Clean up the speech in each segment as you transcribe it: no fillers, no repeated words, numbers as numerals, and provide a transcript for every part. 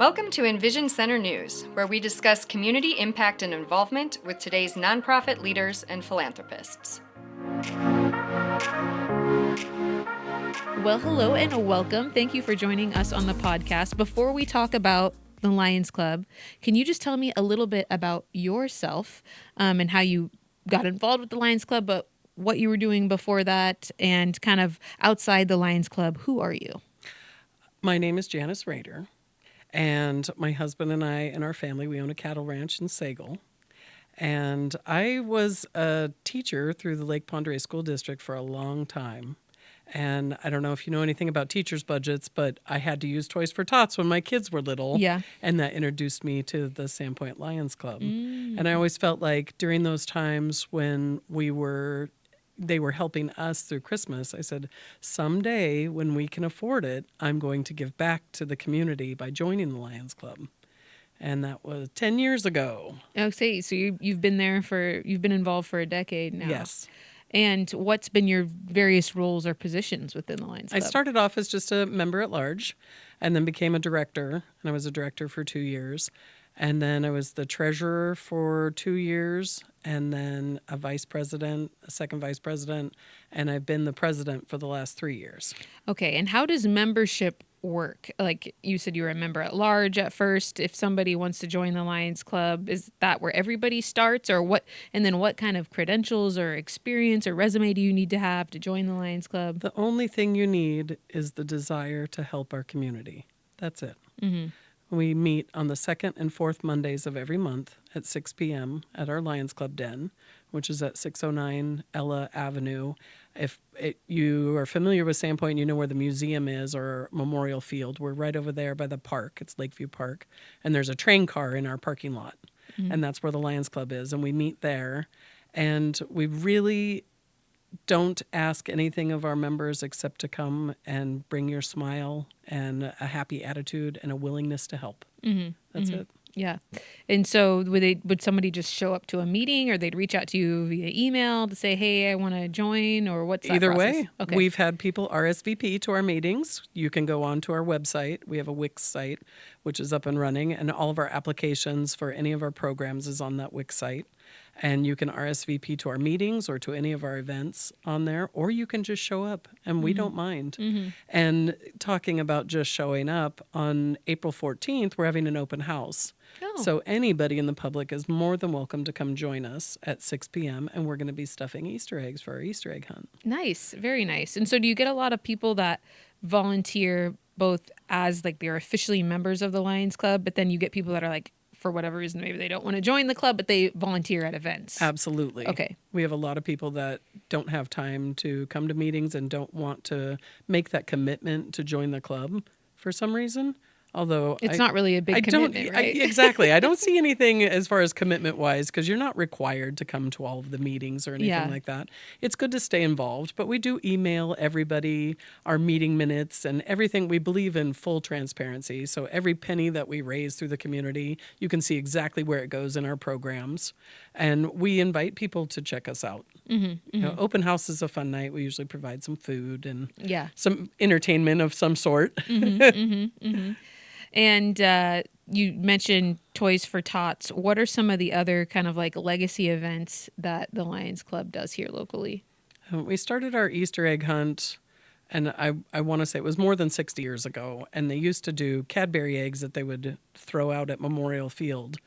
Welcome to EnVision Center News, where we discuss community impact and involvement with today's nonprofit leaders and philanthropists. Well, hello and welcome. Thank you for joining us on the podcast. Before we talk about the Lions Club, can you just tell me a little bit about yourself and how you got involved with the Lions Club, but what you were doing before that, and kind of outside the Lions Club, who are you? My name is Janice Rader, and my husband and I and our family, we own a cattle ranch in Sagal. And I was a teacher through the Lake Pend Oreille School District for a long time. And I don't know if you know anything about teachers' budgets, but I had to use Toys for Tots when my kids were little. Yeah. And that introduced me to the Sandpoint Lions Club. And I always felt like during those times when they were helping us through Christmas, I said, someday when we can afford it, I'm going to give back to the community by joining the Lions Club. And that was 10 years ago. Okay, so you've been involved for a decade now. Yes. And what's been your various roles or positions within the Lions Club? I started off as just a member at large and then became a director. And I was a director for 2 years. And then I was the treasurer for 2 years, and then a vice president, a second vice president, and I've been the president for the last 3 years. Okay, and how does membership work? Like you said, you were a member at large at first. If somebody wants to join the Lions Club, is that where everybody starts, or what? And then what kind of credentials or experience or resume do you need to have to join the Lions Club? The only thing you need is the desire to help our community. That's it. Mm-hmm. We meet on the second and fourth Mondays of every month at 6 p.m. at our Lions Club Den, which is at 609 Ella Avenue. If you are familiar with Sandpoint, you know where the museum is or Memorial Field. We're right over there by the park. It's Lakeview Park. And there's a train car in our parking lot. Mm-hmm. And that's where the Lions Club is. And we meet there. And we really don't ask anything of our members except to come and bring your smile and a happy attitude and a willingness to help. Mm-hmm. That's it. Yeah. And so would somebody just show up to a meeting, or they'd reach out to you via email to say, hey, I want to join, or what's that Either process? way. Okay. We've had people RSVP to our meetings. You can go on to our website. We have a Wix site, which is up and running, and all of our applications for any of our programs is on that Wix site. And you can RSVP to our meetings or to any of our events on there, or you can just show up, and we don't mind. Mm-hmm. And talking about just showing up, on April 14th, we're having an open house. Oh. So anybody in the public is more than welcome to come join us at 6 p.m., and we're going to be stuffing Easter eggs for our Easter egg hunt. Nice. Very nice. And so do you get a lot of people that volunteer both as like they're officially members of the Lions Club, but then you get people that are like, for whatever reason, maybe they don't want to join the club, but they volunteer at events? Absolutely. Okay. We have a lot of people that don't have time to come to meetings and don't want to make that commitment to join the club for some reason. Although it's not really a big commitment, right? Exactly. I don't see anything as far as commitment-wise, because you're not required to come to all of the meetings or anything like that. It's good to stay involved, but we do email everybody our meeting minutes and everything. We believe in full transparency, so every penny that we raise through the community, you can see exactly where it goes in our programs, and we invite people to check us out. Mm-hmm, mm-hmm. You know, open house is a fun night. We usually provide some food and some entertainment of some sort. Mm-hmm, mm-hmm, mm-hmm. And you mentioned Toys for Tots. What are some of the other kind of like legacy events that the Lions Club does here locally? We started our Easter egg hunt, and I want to say it was more than 60 years ago, and they used to do Cadbury eggs that they would throw out at Memorial Field,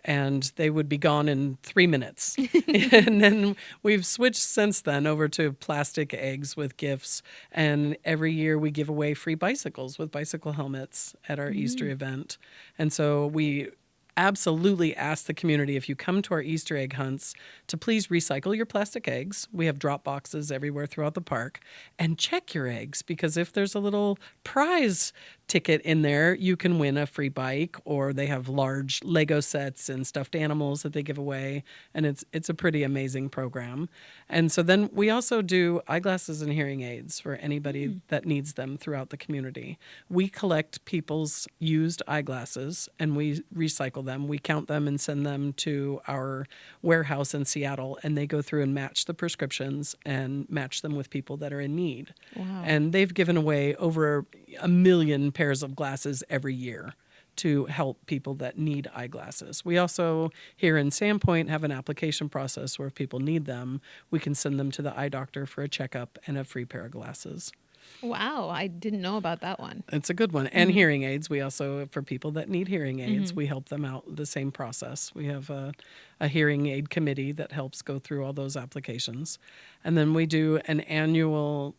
and they would be gone in 3 minutes. And then we've switched since then over to plastic eggs with gifts. And every year we give away free bicycles with bicycle helmets at our Easter event. And so we absolutely ask the community, if you come to our Easter egg hunts, to please recycle your plastic eggs. We have drop boxes everywhere throughout the park. And check your eggs, because if there's a little prize ticket in there, you can win a free bike, or they have large Lego sets and stuffed animals that they give away. And it's a pretty amazing program. And so then we also do eyeglasses and hearing aids for anybody that needs them throughout the community. We collect people's used eyeglasses and we recycle them. We count them and send them to our warehouse in Seattle, and they go through and match the prescriptions and match them with people that are in need. Wow. And they've given away over 1 million pairs of glasses every year to help people that need eyeglasses. We also, here in Sandpoint, have an application process where if people need them, we can send them to the eye doctor for a checkup and a free pair of glasses. Wow, I didn't know about that one. It's a good one. And hearing aids. We also, for people that need hearing aids, we help them out the same process. We have a hearing aid committee that helps go through all those applications. And then we do an annual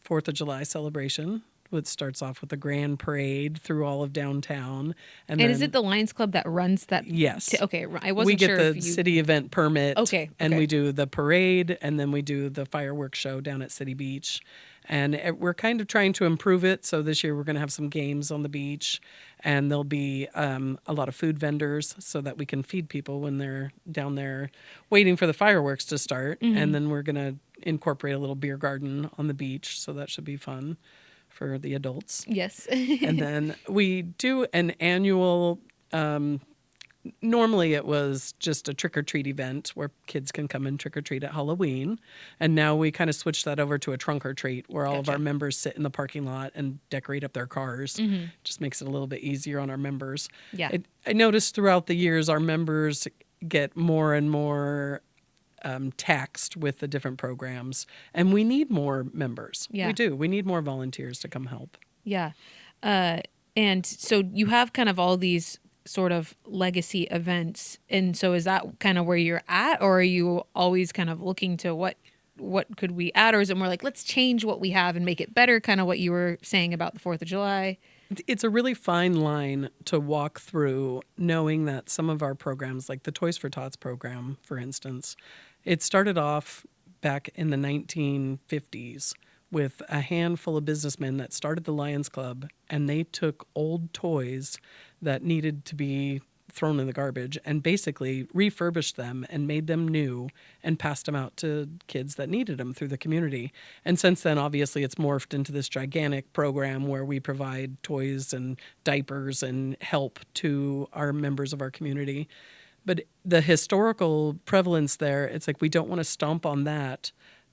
4th of July celebration, which starts off with a grand parade through all of downtown. And is it the Lions Club that runs that? Yes. Okay, I wasn't we get sure the if you... city event permit. Okay. And we do the parade, and then we do the fireworks show down at City Beach. And we're kind of trying to improve it. So this year we're going to have some games on the beach, and there'll be a lot of food vendors so that we can feed people when they're down there waiting for the fireworks to start. And then we're going to incorporate a little beer garden on the beach. So that should be fun for the adults. Yes. And then we do an annual, normally it was just a trick-or-treat event where kids can come and trick-or-treat at Halloween. And now we kind of switched that over to a trunk-or-treat where all of our members sit in the parking lot and decorate up their cars. Just makes it a little bit easier on our members. Yeah. I noticed throughout the years our members get more and more taxed with the different programs, and we need more members. Yeah. We do. We need more volunteers to come help. Yeah. And so you have kind of all these sort of legacy events. And so is that kind of where you're at, or are you always kind of looking to what could we add? Or is it more like, let's change what we have and make it better? Kind of what you were saying about the 4th of July. It's a really fine line to walk through, knowing that some of our programs, like the Toys for Tots program, for instance, it started off back in the 1950s with a handful of businessmen that started the Lions Club, and they took old toys that needed to be thrown in the garbage and basically refurbished them and made them new and passed them out to kids that needed them through the community. And since then, obviously, it's morphed into this gigantic program where we provide toys and diapers and help to our members of our community. But the historical prevalence there, it's like we don't want to stomp on that.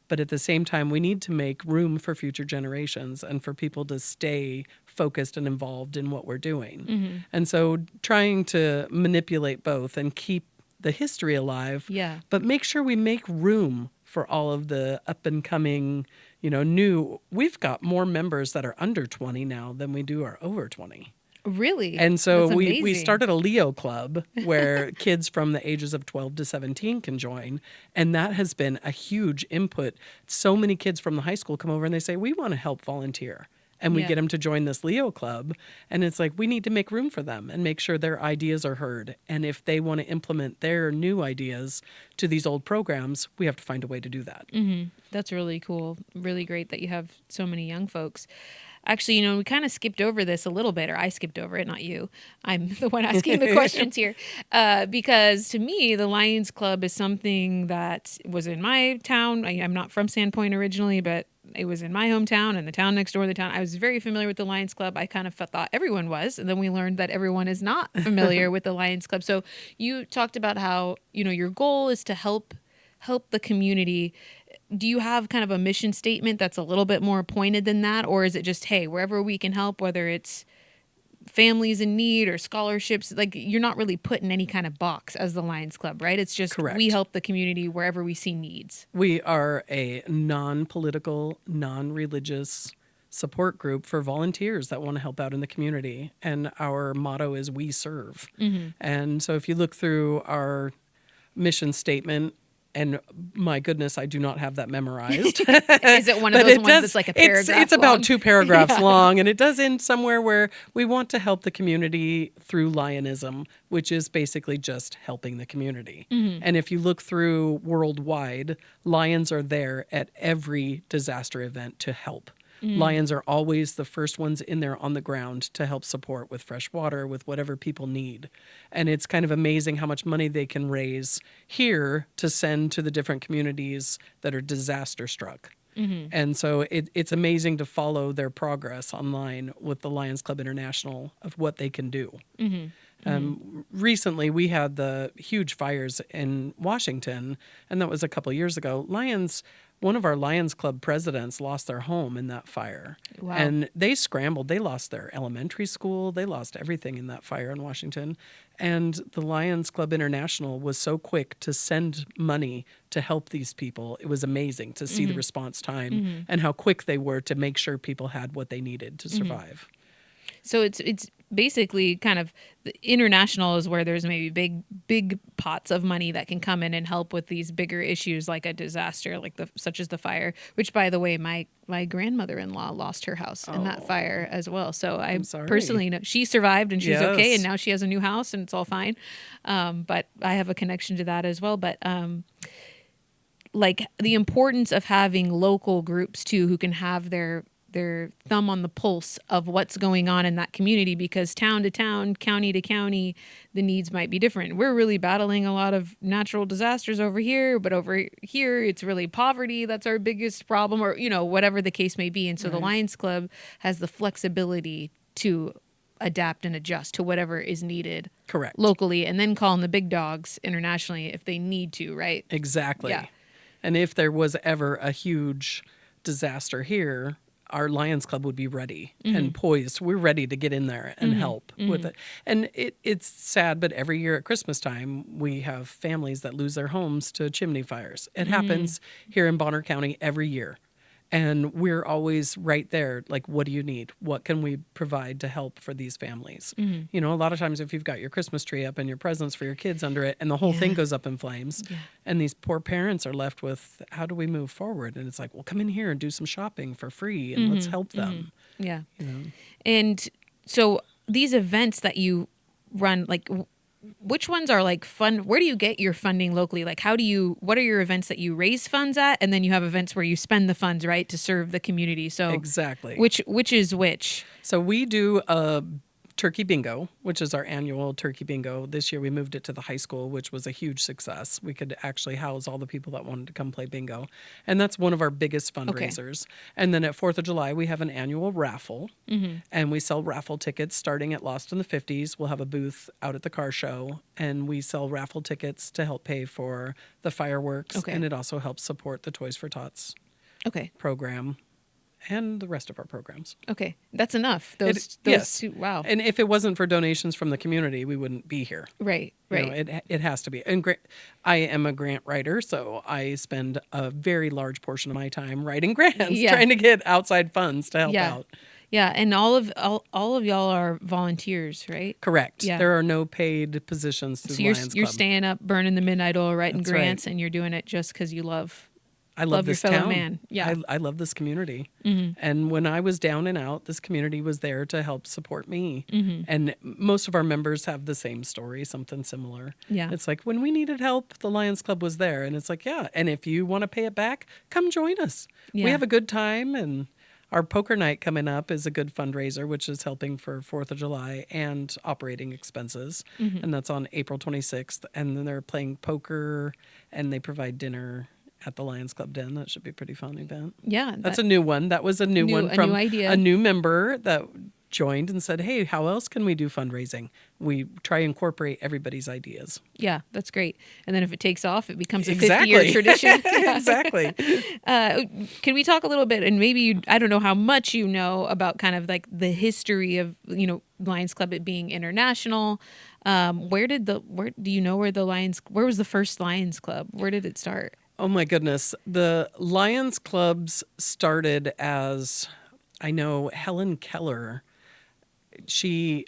But at the same time, we need to make room for future generations and for people to stay focused and involved in what we're doing. And so trying to manipulate both and keep the history alive, but make sure we make room for all of the up and coming, new. We've got more members that are under 20 now than we do are over 20. Really? And so we started a Leo club where kids from the ages of 12 to 17 can join. And that has been a huge input. So many kids from the high school come over and they say, we want to help volunteer. And we get them to join this Leo club. And it's like, we need to make room for them and make sure their ideas are heard. And if they want to implement their new ideas to these old programs, we have to find a way to do that. That's really cool. Really great that you have so many young folks. Actually, we kind of skipped over this a little bit, or I skipped over it, not you. I'm the one asking the questions here. Because to me, the Lions Club is something that was in my town. I'm not from Sandpoint originally, but it was in my hometown and the town next door to the town. I was very familiar with the Lions Club. I kind of thought everyone was. And then we learned that everyone is not familiar with the Lions Club. So you talked about how, your goal is to help the community. Do you have kind of a mission statement that's a little bit more pointed than that? Or is it just, hey, wherever we can help, whether it's families in need or scholarships, like you're not really put in any kind of box as the Lions Club, right? It's just Correct. We help the community wherever we see needs. We are a non-political, non-religious support group for volunteers that want to help out in the community. And our motto is we serve. And so if you look through our mission statement, and my goodness, I do not have that memorized. Is it one of those ones that's like a paragraph It's about long? 2 paragraphs long, and it does end somewhere where we want to help the community through Lionism, which is basically just helping the community. And if you look through worldwide, Lions are there at every disaster event to help. Lions are always the first ones in there on the ground to help support with fresh water, with whatever people need. And it's kind of amazing how much money they can raise here to send to the different communities that are disaster struck. And so it's amazing to follow their progress online with the Lions Club International of what they can do. Recently, we had the huge fires in Washington, and that was a couple years ago. Lions one of our Lions Club presidents lost their home in that fire. Wow. And they scrambled. They lost their elementary school. They lost everything in that fire in Washington. And the Lions Club International was so quick to send money to help these people. It was amazing to see the response time and how quick they were to make sure people had what they needed to survive. So it's basically kind of the international is where there's maybe big pots of money that can come in and help with these bigger issues like a disaster such as the fire, which by the way my grandmother-in-law lost her house in that fire as well. So I personally know she survived and she's okay, and now she has a new house and it's all fine. But I have a connection to that as well. But like the importance of having local groups too who can have their thumb on the pulse of what's going on in that community, because town to town, county to county, the needs might be different. We're really battling a lot of natural disasters over here, but over here it's really poverty that's our biggest problem, or whatever the case may be. And so the Lions Club has the flexibility to adapt and adjust to whatever is needed Correct. locally, and then call in the big dogs internationally if they need to, right? Exactly. Yeah. And if there was ever a huge disaster here, our Lions Club would be ready and poised. We're ready to get in there and help with it. And it's sad, but every year at Christmas time, we have families that lose their homes to chimney fires. It happens here in Bonner County every year. And we're always right there. Like, what do you need? What can we provide to help for these families? A lot of times if you've got your Christmas tree up and your presents for your kids under it and the whole thing goes up in flames and these poor parents are left with, how do we move forward? And it's like, well, come in here and do some shopping for free and let's help them. Yeah. And so these events that you run, like, which ones are like fun? Where do you get your funding locally? Like, what are your events that you raise funds at? And then you have events where you spend the funds, right, to serve the community. So exactly. Which is which? So we do a turkey bingo, which is our annual turkey bingo. This year we moved it to the high school, which was a huge success. We could actually house all the people that wanted to come play bingo. And that's one of our biggest fundraisers. Okay. And then at 4th of July, we have an annual raffle. And we sell raffle tickets starting at Lost in the 50s. We'll have a booth out at the car show. And we sell raffle tickets to help pay for the fireworks. Okay. And it also helps support the Toys for Tots program. And the rest of our programs. Okay, that's enough. Those yes. two, wow. And if it wasn't for donations from the community, we wouldn't be here. Right. It has to be. And I am a grant writer, so I spend a very large portion of my time writing grants, trying to get outside funds to help out. Yeah, and all of y'all are volunteers, right? Correct. Yeah. There are no paid positions through the Lions Club. You're staying up, burning the midnight oil, writing grants, and you're doing it just because you love. I love this your fellow town. Man. Yeah. I love this community. And when I was down and out, this community was there to help support me. And most of our members have the same story, something similar. Yeah. It's like, when we needed help, the Lions Club was there. And it's like, yeah. And if you want to pay it back, come join us. Yeah. We have a good time. And our poker night coming up is a good fundraiser, which is helping for 4th of July and operating expenses. And that's on April 26th. And then they're playing poker and they provide dinner at the Lions Club Den. That should be a pretty fun event. Yeah. That's a new one. That was a new one from a new member that joined and said, hey, how else can we do fundraising? We try to incorporate everybody's ideas. Yeah, that's great. And then if it takes off, it becomes a 50-year tradition. Exactly. Can we talk a little bit, and maybe I don't know how much you know about kind of like the history of, Lions Club, it being international. Where was the first Lions Club? Where did it start? Oh my goodness. The Lions Clubs started as, I know Helen Keller, she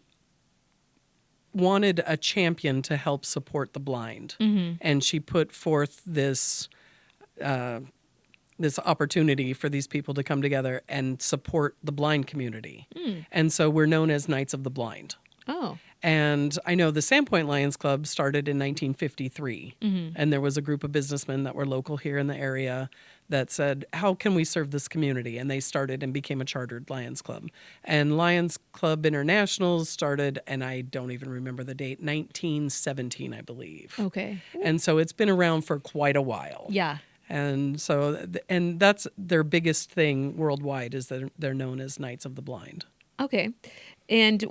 wanted a champion to help support the blind. And she put forth this opportunity for these people to come together and support the blind community. And so we're known as Knights of the Blind. Oh. And I know the Sandpoint Lions Club started in 1953. And there was a group of businessmen that were local here in the area that said, how can we serve this community? And they started and became a chartered Lions Club. And Lions Club International started, and I don't even remember the date, 1917, I believe. Okay. And so it's been around for quite a while. Yeah. And so, and that's their biggest thing worldwide, is that they're known as Knights of the Blind. Okay. And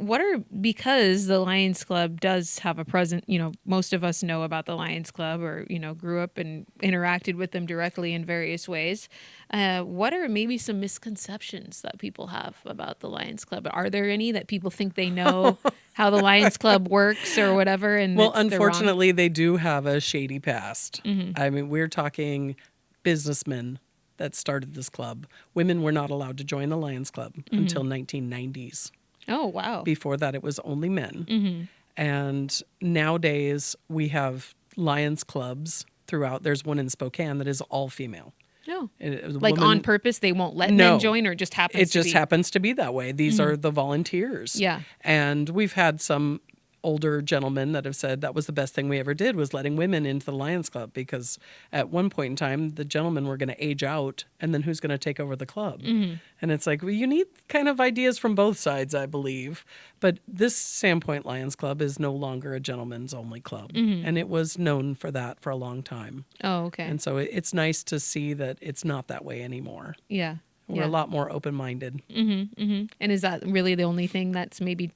because the Lions Club does have a present, most of us know about the Lions Club or, grew up and interacted with them directly in various ways. What are maybe some misconceptions that people have about the Lions Club? Are there any that people think they know how the Lions Club works or whatever? And Well, they're wrong? unfortunately, they do have a shady past. Mm-hmm. I mean, we're talking businessmen that started this club. Women were not allowed to join the Lions Club until 1990s. Oh, wow. Before that, it was only men. Mm-hmm. And nowadays, we have Lions clubs throughout. There's one in Spokane that is all female. No. Like on purpose, they won't let men join, or it just happens to be? It just happens to be that way. These are the volunteers. Yeah. And we've had some older gentlemen that have said that was the best thing we ever did, was letting women into the Lions Club, because at one point in time, the gentlemen were going to age out, and then who's going to take over the club? Mm-hmm. And it's like, well, you need kind of ideas from both sides, I believe. But this Sandpoint Lions Club is no longer a gentleman's only club. Mm-hmm. And it was known for that for a long time. Oh, okay. And so it's nice to see that it's not that way anymore. Yeah. We're a lot more open-minded. Mm-hmm. Mm-hmm. And is that really the only thing that's maybe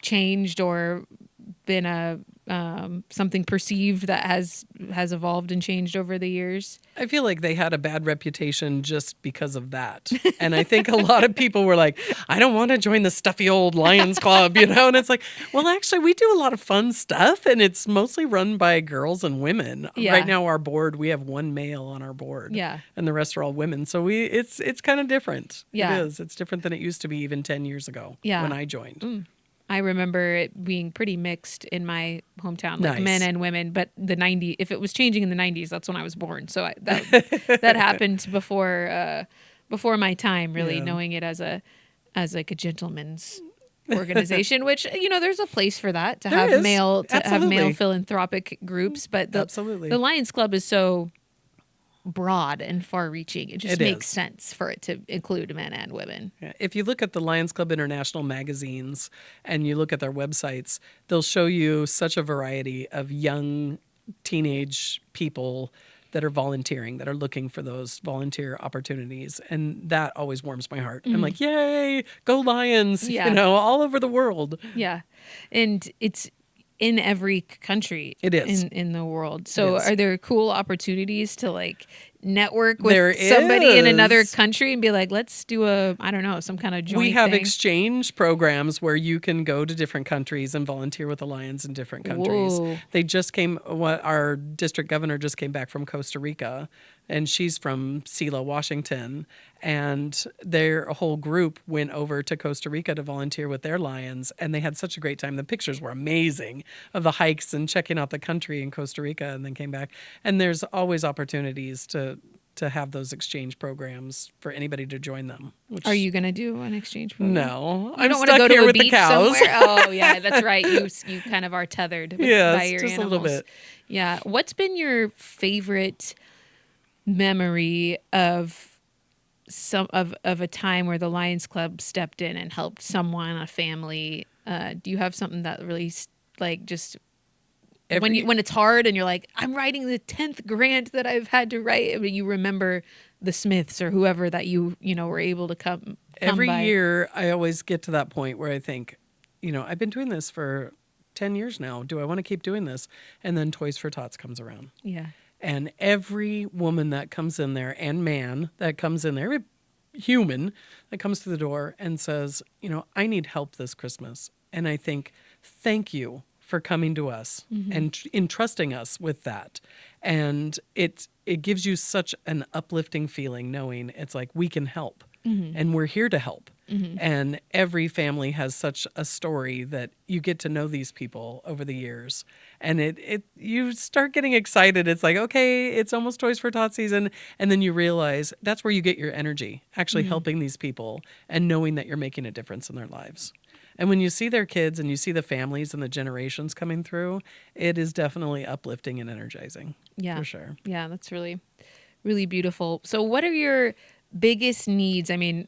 changed or been something perceived that has evolved and changed over the years? I feel like they had a bad reputation just because of that. And I think a lot of people were like, I don't want to join the stuffy old Lions Club, And it's like, well, actually, we do a lot of fun stuff, and it's mostly run by girls and women. Yeah. Right now, our board, we have one male on our board. Yeah. And the rest are all women. So it's kind of different. Yeah. It is. It's different than it used to be even 10 years ago when I joined. I remember it being pretty mixed in my hometown, like Nice. men and women. But if it was changing in the 90s, that's when I was born. So that happened before my time, really, knowing it as like a gentleman's organization. Which there's a place for that, to have male philanthropic groups. But the Lions Club is so broad and far-reaching. It just makes sense for it to include men and women. Yeah. If you look at the Lions Club International magazines and you look at their websites, they'll show you such a variety of young teenage people that are volunteering, that are looking for those volunteer opportunities. And that always warms my heart. I'm like, yay, go Lions, all over the world. Yeah. And it's in every country. It is. In the world. So are there cool opportunities to network with somebody in another country and be like, let's do some kind of joint We have thing? exchange programs where you can go to different countries and volunteer with the Lions in different countries. Whoa. They just our district governor just came back from Costa Rica, and she's from Selah, Washington, and their whole group went over to Costa Rica to volunteer with their Lions, and they had such a great time. The pictures were amazing of the hikes and checking out the country in Costa Rica, and then came back. And there's always opportunities to have those exchange programs for anybody to join them. Are you going to do an exchange program? No. You I'm don't want to stuck go to here a with the beach cows. somewhere? Oh, yeah, that's right. You kind of are tethered by your just animals. a little bit. Yeah. What's been your favorite memory of a time where the Lions Club stepped in and helped someone, a family? Do you have something that really when it's hard and you're like, I'm writing the 10th grant that I've had to write, but you remember the Smiths or whoever that you were able to come Every by? year, I always get to that point where I think, I've been doing this for 10 years now. Do I want to keep doing this? And then Toys for Tots comes around. Yeah. And every woman that comes in there and man that comes in there, every human that comes through the door and says, I need help this Christmas. And I think, thank you for coming to us and entrusting us with that. And it gives you such an uplifting feeling knowing it's like we can help and we're here to help. And every family has such a story that you get to know these people over the years. And you start getting excited. It's like, okay, it's almost Toys for Tots season. And then you realize that's where you get your energy, actually helping these people and knowing that you're making a difference in their lives. And when you see their kids and you see the families and the generations coming through, it is definitely uplifting and energizing. Yeah. For sure. Yeah, that's really, really beautiful. So what are your biggest needs? I mean,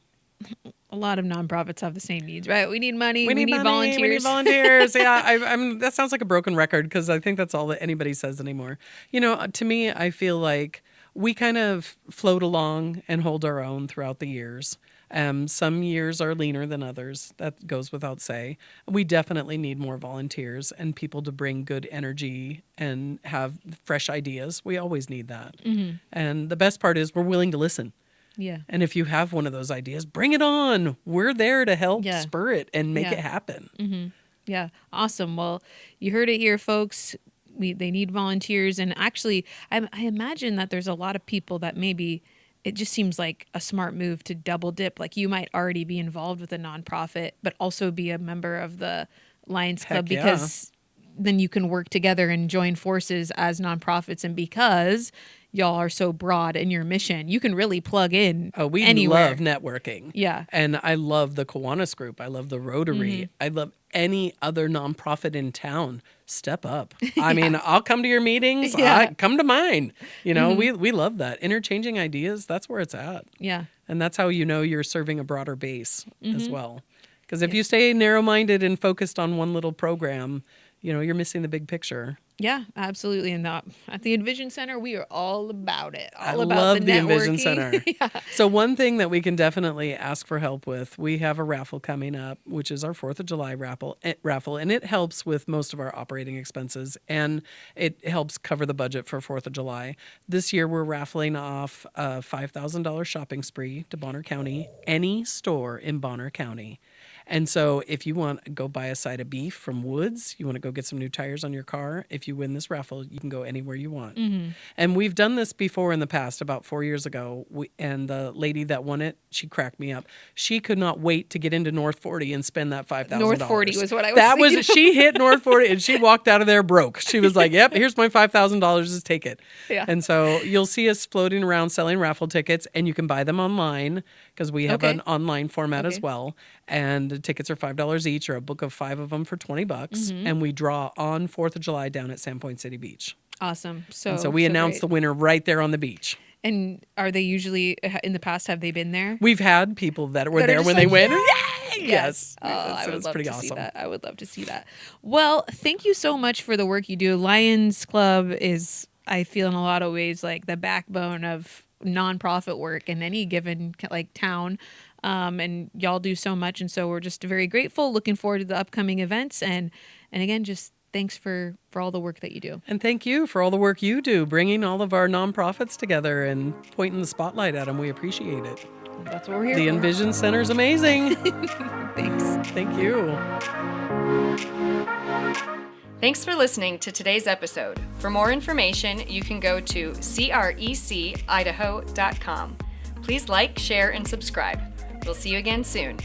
a lot of nonprofits have the same needs, right? We need money. We need money, volunteers. We need volunteers. Yeah, I'm. That sounds like a broken record because I think that's all that anybody says anymore. To me, I feel like we kind of float along and hold our own throughout the years. Some years are leaner than others. That goes without say. We definitely need more volunteers and people to bring good energy and have fresh ideas. We always need that. And the best part is we're willing to listen. Yeah. And if you have one of those ideas, bring it on. We're there to help Yeah. spur it and make Yeah. it happen. Yeah. Awesome. Well, you heard it here, folks. They need volunteers. And actually, I imagine that there's a lot of people that maybe it just seems like a smart move to double dip. Like you might already be involved with a nonprofit, but also be a member of the Lions Club, Heck yeah. because then you can work together and join forces as nonprofits. And because y'all are so broad in your mission, you can really plug in Oh, we anywhere. love networking. Yeah. And I love the Kiwanis group. I love the Rotary. I love any other nonprofit in town. Step up. I mean, I'll come to your meetings. Yeah. Come to mine. We love that. Interchanging ideas, that's where it's at. Yeah. And that's how you know you're serving a broader base as well. Because if you stay narrow-minded and focused on one little program, you're missing the big picture. Yeah, absolutely. And at the EnVision Center, we are all about it. I All about love the the networking. EnVision Center. Yeah. So one thing that we can definitely ask for help with, we have a raffle coming up, which is our 4th of July raffle, and it helps with most of our operating expenses, and it helps cover the budget for 4th of July. This year, we're raffling off a $5,000 shopping spree to Bonner County, any store in Bonner County. And so if you want to go buy a side of beef from Woods, you want to go get some new tires on your car, if you win this raffle, you can go anywhere you want. And we've done this before in the past, about 4 years ago, and the lady that won it, she cracked me up. She could not wait to get into North 40 and spend that $5,000. North 40 was what I was thinking. She hit North 40 and she walked out of there broke. She was like, yep, here's my $5,000, just take it. Yeah. And so you'll see us floating around selling raffle tickets, and you can buy them online because we have an online format as well. And the tickets are $5 each, or a book of 5 of them for $20. And we draw on 4th of July down at Sandpoint City Beach. Awesome. So we announce the winner right there on the beach. And are they usually, in the past, have they been there? We've had people that were That are there just when like, they win. "Yay!" Yes. Oh, I So would it's love pretty to see awesome. that. I would love to see that. Well, thank you so much for the work you do. Lions Club is, I feel in a lot of ways, like the backbone of nonprofit work in any given town. And y'all do so much. And so we're just very grateful, looking forward to the upcoming events. And again, just thanks for all the work that you do. And thank you for all the work you do, bringing all of our nonprofits together and pointing the spotlight at them. We appreciate it. That's what we're here The for. EnVision Center is amazing. Thanks. Thank you. Thanks for listening to today's episode. For more information, you can go to crecIdaho.com. Please like, share, and subscribe. We'll see you again soon.